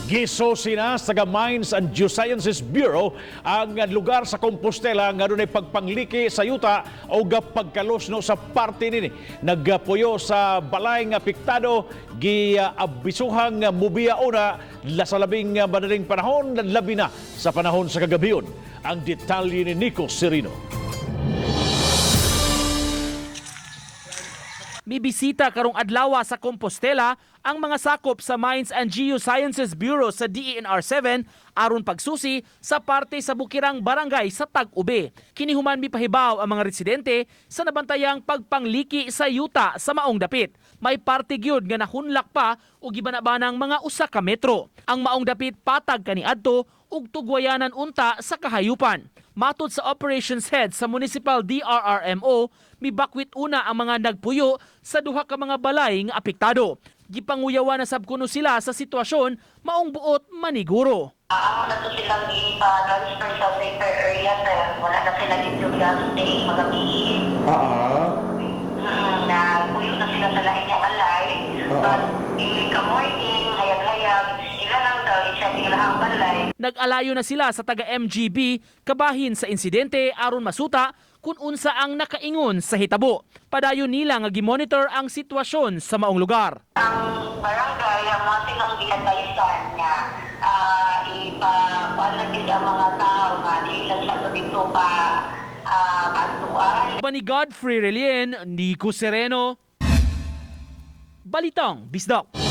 Gisosi na sa Mines and Geosciences Bureau ang lugar sa Compostela nga adunay pagpangliki sa Yuta o pagkalos no sa parte nini. Nagpuyo sa balay nga apektado giabisuhang mubiya una sa labing madaling panahon labi na sa panahon sa kagabiyon. Ang detalye ni Nico Serino. Mibisita karong adlaw sa Compostela ang mga sakop sa Mines and Geosciences Bureau sa DENR7 aron pagsusi sa parte sa bukirang barangay sa Tag-ube. Kinihuman mipahibaw ang mga residente sa nabantayang pagpangliki sa Yuta sa maong dapit. May parte gyud nga nahunlak pa o gibanabanang mga 1 ka metro. Ang maong dapit patag kaniadto ug tugwayanan unta sa kahayupan. Matod sa operations head sa Municipal DRRMO, mibakwit una ang mga nagpuyo sa duha ka mga balay nga apektado. Gipanguyawan na sabkuno sila sa sitwasyon maong buot maniguro. Amo na to silang ipa-transfer sa safer area, sir. Wala na sila dito stay magabi. Na puyo na sila sa lain yung alay. But in the morning, hayag-hayag, sila lang daw, isa nila ang balay. Nag-alayo na sila sa taga-MGB kabahin sa insidente aron masuta kung unsa ang nakaingon sa hitabo. Padayon nila nga gimonitor ang sitwasyon sa maong lugar. Ang barangay, ang mga silang ginataysan nga ipapanagid ang mga tao nga ilan sa dito pa kantuan. Ni Godfrey Relien, Nico Sereno, Balitang Bisdak.